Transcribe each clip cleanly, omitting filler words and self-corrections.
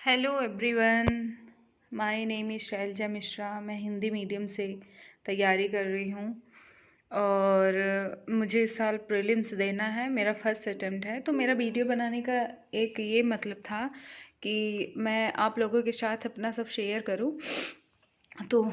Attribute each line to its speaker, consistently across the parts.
Speaker 1: Hello everyone, my name is Shailaja Mishra. मैं Hindi medium से तैयारी कर रही हूँ और मुझे इस साल प्रीलिम्स देना है। मेरा फर्स्ट अटेम्प्ट है, तो मेरा वीडियो बनाने का एक ये मतलब था कि मैं आप लोगों के साथ अपना सब शेयर करूँ। तो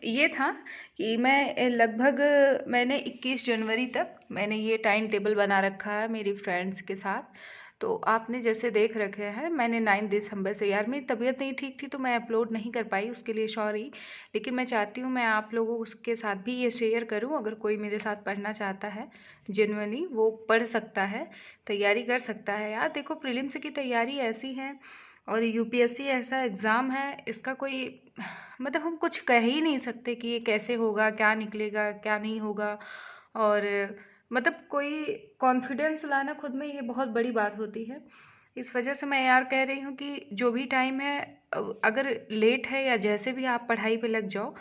Speaker 1: ये था कि मैंने 21 जनवरी तक मैंने ये टाइम टेबल बना रखा है मेरी फ्रेंड्स के साथ। तो आपने जैसे देख रखे हैं, मैंने 9 दिसंबर से, यार मेरी तबीयत नहीं ठीक थी तो मैं अपलोड नहीं कर पाई, उसके लिए सॉरी। लेकिन मैं चाहती हूँ मैं आप लोगों के साथ भी ये शेयर करूँ। अगर कोई मेरे साथ पढ़ना चाहता है जेन्युइनली, वो पढ़ सकता है, तैयारी कर सकता है। यार देखो, प्रीलिम्स की तैयारी ऐसी है और यूपीएससी ऐसा एग्ज़ाम है, इसका कोई मतलब हम कुछ कह ही नहीं सकते कि ये कैसे होगा, क्या निकलेगा, क्या नहीं होगा। और मतलब कोई कॉन्फिडेंस लाना खुद में, ये बहुत बड़ी बात होती है। इस वजह से मैं यार कह रही हूँ कि जो भी टाइम है, अगर लेट है या जैसे भी आप पढ़ाई पे लग जाओ।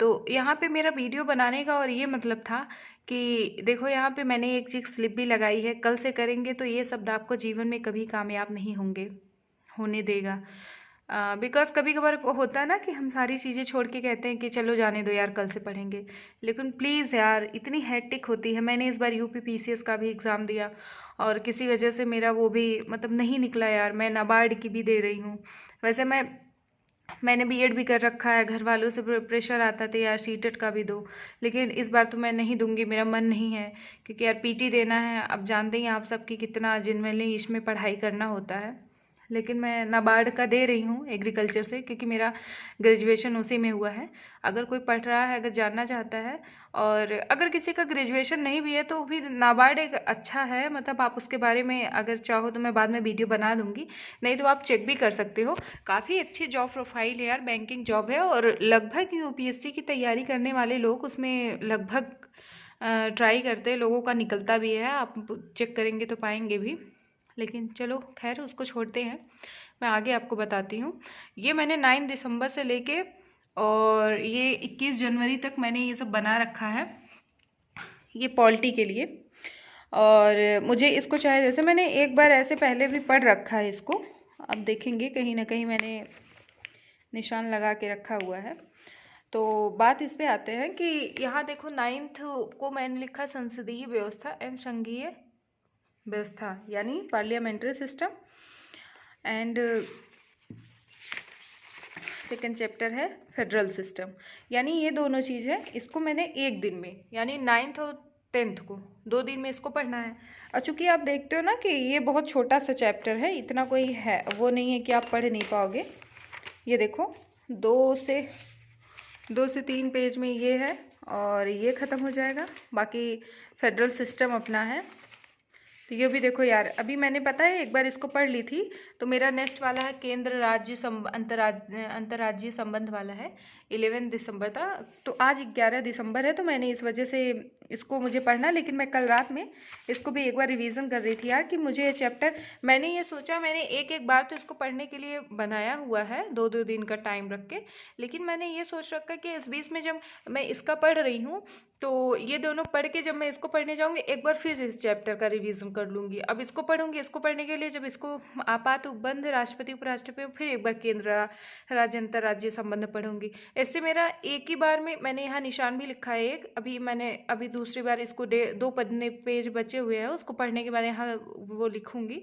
Speaker 1: तो यहाँ पे मेरा वीडियो बनाने का और ये मतलब था कि देखो, यहाँ पे मैंने एक चीज़ स्लिप भी लगाई है, कल से करेंगे तो ये शब्द आपको जीवन में कभी कामयाब नहीं होने देगा। बिकॉज़ कभी कभार होता है ना कि हम सारी चीज़ें छोड़ के कहते हैं कि चलो जाने दो यार, कल से पढ़ेंगे। लेकिन प्लीज़ यार, इतनी हेक्टिक होती है। मैंने इस बार यूपी पीसीएस का भी एग्ज़ाम दिया और किसी वजह से मेरा वो भी मतलब नहीं निकला यार। मैं नाबार्ड की भी दे रही हूँ। वैसे मैंने बीएड भी कर रखा है, घर वालों से प्रेशर आता था यार सीटेट का भी दो, लेकिन इस बार तो मैं नहीं दूंगी, मेरा मन नहीं है। क्योंकि यार पीटी देना है, अब जानते ही हैं आप सब कि कितना जेन्युइनली इसमें पढ़ाई करना होता है। लेकिन मैं नाबार्ड का दे रही हूँ एग्रीकल्चर से, क्योंकि मेरा ग्रेजुएशन उसी में हुआ है। अगर कोई पढ़ रहा है, अगर जानना चाहता है, और अगर किसी का ग्रेजुएशन नहीं भी है तो भी नाबार्ड एक अच्छा है। मतलब आप उसके बारे में अगर चाहो तो मैं बाद में वीडियो बना दूंगी, नहीं तो आप चेक भी कर सकते हो। काफ़ी अच्छी जॉब प्रोफाइल है यार, बैंकिंग जॉब है और लगभग यूपीएससी की तैयारी करने वाले लोग उसमें लगभग ट्राई करते हैं, लोगों का निकलता भी है। आप चेक करेंगे तो पाएंगे भी। लेकिन चलो खैर, उसको छोड़ते हैं, मैं आगे आपको बताती हूँ। ये मैंने 9 दिसंबर से लेके और ये 21 जनवरी तक मैंने ये सब बना रखा है, ये पॉलिटी के लिए। और मुझे इसको चाहे, जैसे मैंने एक बार ऐसे पहले भी पढ़ रखा है इसको, अब देखेंगे कहीं ना कहीं मैंने निशान लगा के रखा हुआ है। तो बात इस पे आते हैं कि यहाँ देखो, 9th को मैंने लिखा संसदीय व्यवस्था एवं संघीय व्यवस्था, यानी parliamentary system. And second chapter है फेडरल सिस्टम। यानी ये दोनों चीज़ है, इसको मैंने एक दिन में, यानी 9th और 10th को 2 दिन में इसको पढ़ना है। और चूँकि आप देखते हो ना कि ये बहुत छोटा सा चैप्टर है, इतना कोई है वो नहीं है कि आप पढ़ नहीं पाओगे। ये देखो, 2 से 3 पेज में ये है और ये ख़त्म हो जाएगा। बाकी फेडरल सिस्टम अपना है। तो ये भी देखो यार, अभी मैंने पता है एक बार इसको पढ़ ली थी। तो मेरा नेक्स्ट वाला है केंद्र राज्य अंतर्राज्यीय संबंध वाला है, 11 दिसंबर था। तो आज 11 दिसंबर है, तो मैंने इस वजह से इसको मुझे पढ़ना। लेकिन मैं कल रात में इसको भी एक बार रिवीजन कर रही थी यार, कि मुझे ये चैप्टर, मैंने ये सोचा, मैंने एक एक बार तो इसको पढ़ने के लिए बनाया हुआ है, 2-2 दिन का टाइम रख के। लेकिन मैंने ये सोच रखा कि इस बीच में जब मैं इसका पढ़ रही हूँ, तो ये दोनों पढ़ के जब मैं इसको पढ़ने जाऊंगी, एक बार फिर इस चैप्टर का रिवीजन कर लूंगी। अब इसको पढ़ूंगी, इसको पढ़ने के लिए जब इसको आपात उपबंध राष्ट्रपति उपराष्ट्रपति, फिर एक बार केंद्र राज्य अंतर्राज्यीय संबंध पढ़ूंगी। ऐसे मेरा एक ही बार में, मैंने यहाँ निशान भी लिखा है एक, अभी दूसरी बार इसको 2 पन्ने पेज बचे हुए हैं, उसको पढ़ने के बाद यहाँ वो लिखूंगी।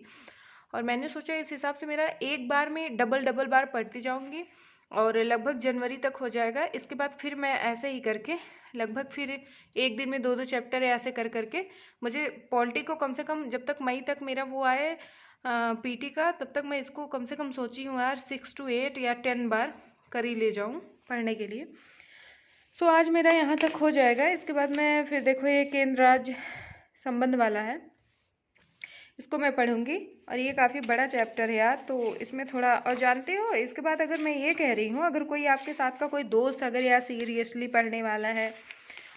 Speaker 1: और मैंने सोचा इस हिसाब से मेरा एक बार में डबल डबल बार पढ़ती जाऊंगी और लगभग जनवरी तक हो जाएगा। इसके बाद फिर मैं ऐसे ही करके लगभग फिर एक दिन में 2-2 चैप्टर ऐसे कर करके, मुझे पॉलिटी को कम से कम जब तक मई तक मेरा वो आए पीटी का, तब तक मैं इसको कम से कम सोची हूँ यार 6 to 8 या 10 बार कर ही ले जाऊँ पढ़ने के लिए। सो आज मेरा यहाँ तक हो जाएगा। इसके बाद मैं फिर देखो, ये केंद्र राज्य संबंध वाला है, इसको मैं पढ़ूंगी। और ये काफ़ी बड़ा चैप्टर है यार, तो इसमें थोड़ा, और जानते हो इसके बाद अगर मैं ये कह रही हूँ, अगर कोई आपके साथ का कोई दोस्त अगर यार सीरियसली पढ़ने वाला है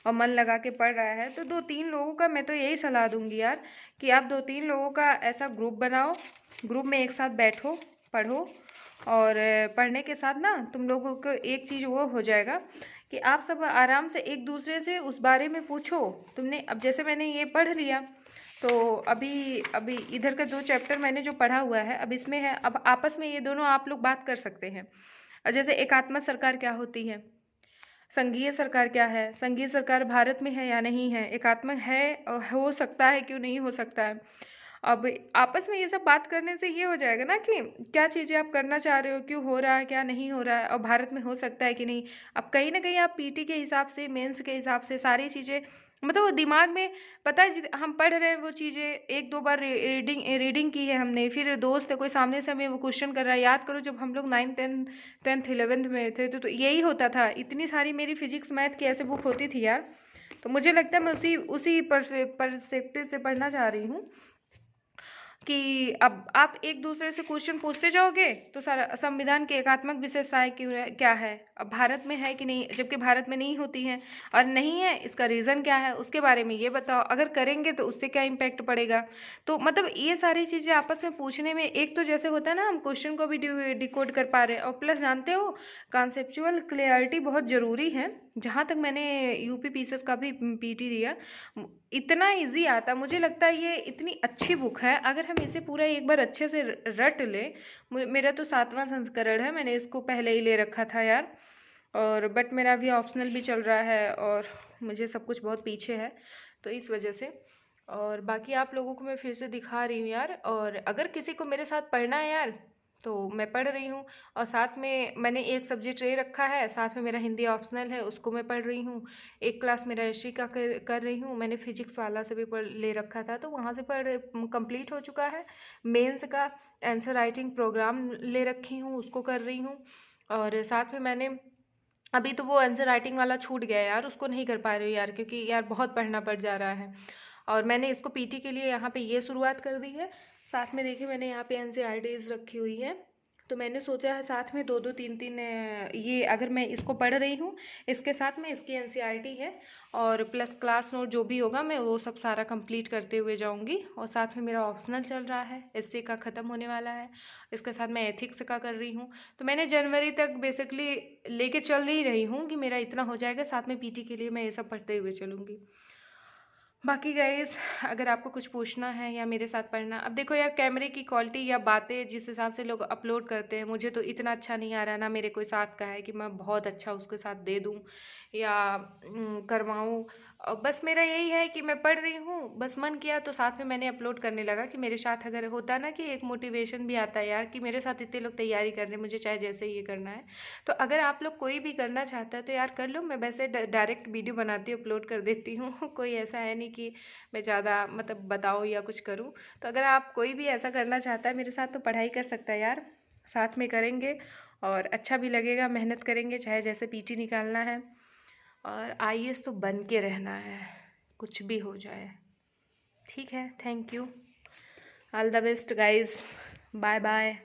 Speaker 1: और मन लगा के पढ़ रहा है, तो 2-3 लोगों का मैं तो यही सलाह दूंगी यार, कि आप 2-3 लोगों का ऐसा ग्रुप बनाओ, ग्रुप में एक साथ बैठो, पढ़ो। और पढ़ने के साथ ना तुम लोगों को एक चीज़ वो हो जाएगा कि आप सब आराम से एक दूसरे से उस बारे में पूछो। तुमने अब जैसे मैंने ये पढ़ लिया, तो अभी अभी इधर का 2 चैप्टर मैंने जो पढ़ा हुआ है, अब इसमें है, अब आपस में ये दोनों आप लोग बात कर सकते हैं। जैसे एकात्म सरकार क्या होती है, संघीय सरकार क्या है, संघीय सरकार भारत में है या नहीं है, एकात्मक है, हो सकता है, क्यों नहीं हो सकता है। अब आपस में ये सब बात करने से ये हो जाएगा ना कि क्या चीज़ें आप करना चाह रहे हो, क्यों हो रहा है, क्या नहीं हो रहा है, और भारत में हो सकता है कि नहीं। अब कहीं ना कहीं आप पीटी के हिसाब से, मेंस के हिसाब से सारी चीज़ें, मतलब वो दिमाग में, पता है हम पढ़ रहे हैं वो चीज़ें, एक दो बार रीडिंग रीडिंग की है हमने, फिर दोस्त है कोई सामने से हमें वो क्वेश्चन कर रहा है। याद करो जब हम लोग 9th 10th 11th में थे तो यही होता था। इतनी सारी मेरी फिजिक्स मैथ की ऐसे बुक होती थी यार। तो मुझे लगता है मैं उसी उसी परस्पेक्टिव से पढ़ना चाह रही हूँ कि अब आप एक दूसरे से क्वेश्चन पूछते जाओगे तो सारा संविधान की एकात्मक विशेषताएं क्या है, अब भारत में है कि नहीं, जबकि भारत में नहीं होती है, और नहीं है इसका रीज़न क्या है, उसके बारे में ये बताओ, अगर करेंगे तो उससे क्या इम्पैक्ट पड़ेगा। तो मतलब ये सारी चीज़ें आपस में पूछने में, एक तो जैसे होता है ना हम क्वेश्चन को भी डिकोड कर पा रहे हैं, और प्लस जानते हो कॉन्सेप्चुअल क्लियरिटी बहुत ज़रूरी है। जहाँ तक मैंने यूपी पीसीएस का भी पीटी दिया, इतना इजी आता, मुझे लगता है ये इतनी अच्छी बुक है, अगर हम इसे पूरा एक बार अच्छे से रट ले। मेरा तो 7वां संस्करण है, मैंने इसको पहले ही ले रखा था यार, और बट मेरा अभी ऑप्शनल भी चल रहा है और मुझे सब कुछ बहुत पीछे है, तो इस वजह से। और बाकी आप लोगों को मैं फिर से दिखा रही हूँ यार, और अगर किसी को मेरे साथ पढ़ना है यार तो मैं पढ़ रही हूँ, और साथ में मैंने एक सब्जेक्ट ले रखा है, साथ में मेरा हिंदी ऑप्शनल है उसको मैं पढ़ रही हूँ। एक क्लास मेरा हिस्ट्री का कर रही हूँ, मैंने फिजिक्स वाला से भी पढ़ ले रखा था, तो वहाँ से पढ़ कंप्लीट हो चुका है। मेंस का आंसर राइटिंग प्रोग्राम ले रखी हूँ, उसको कर रही हूँ। और साथ में मैंने अभी तो वो आंसर राइटिंग वाला छूट गया यार, उसको नहीं कर पा रही हूँ यार, क्योंकि यार बहुत पढ़ना पड़ जा रहा है। और मैंने इसको पीटी के लिए यहाँ पे ये शुरुआत कर दी है। साथ में देखिए मैंने यहाँ पे एनसीईआरटीज़ रखी हुई है, तो मैंने सोचा है साथ में 2-2 3-3 ये अगर मैं इसको पढ़ रही हूँ, इसके साथ में इसकी एनसीईआरटी है, और प्लस क्लास नोट जो भी होगा मैं वो सब सारा कंप्लीट करते हुए जाऊँगी। और साथ में मेरा ऑप्शनल चल रहा है, एसए का ख़त्म होने वाला है, इसके साथ मैं एथिक्स का कर रही हूँ। तो मैंने जनवरी तक बेसिकली लेके चल ही रही हूँ कि मेरा इतना हो जाएगा, साथ में पीटी के लिए मैं ये सब पढ़ते हुए चलूँगी। बाकी गाइस अगर आपको कुछ पूछना है या मेरे साथ पढ़ना, अब देखो यार कैमरे की क्वालिटी या बातें जिस हिसाब से लोग अपलोड करते हैं, मुझे तो इतना अच्छा नहीं आ रहा, ना मेरे कोई साथ का है कि मैं बहुत अच्छा उसके साथ दे दूँ या करवाऊँ। बस मेरा यही है कि मैं पढ़ रही हूँ, बस मन किया तो साथ में मैंने अपलोड करने लगा, कि मेरे साथ अगर होता ना कि एक मोटिवेशन भी आता है यार, कि मेरे साथ इतने लोग तैयारी कर रहे हैं, मुझे चाहे जैसे ये करना है। तो अगर आप लोग कोई भी करना चाहता है तो यार कर लो, मैं वैसे डायरेक्ट वीडियो बनाती हूँ, अपलोड कर देती हूँ कोई ऐसा है नहीं कि मैं ज़्यादा मतलब बताऊँ या कुछ करूँ। तो अगर आप कोई भी ऐसा करना चाहता है मेरे साथ तो पढ़ाई कर सकता है यार, साथ में करेंगे और अच्छा भी लगेगा, मेहनत करेंगे, चाहे जैसे पीटी निकालना है, और आईएएस तो बन के रहना है, कुछ भी हो जाए। ठीक है, thank you, all the best guys, bye bye.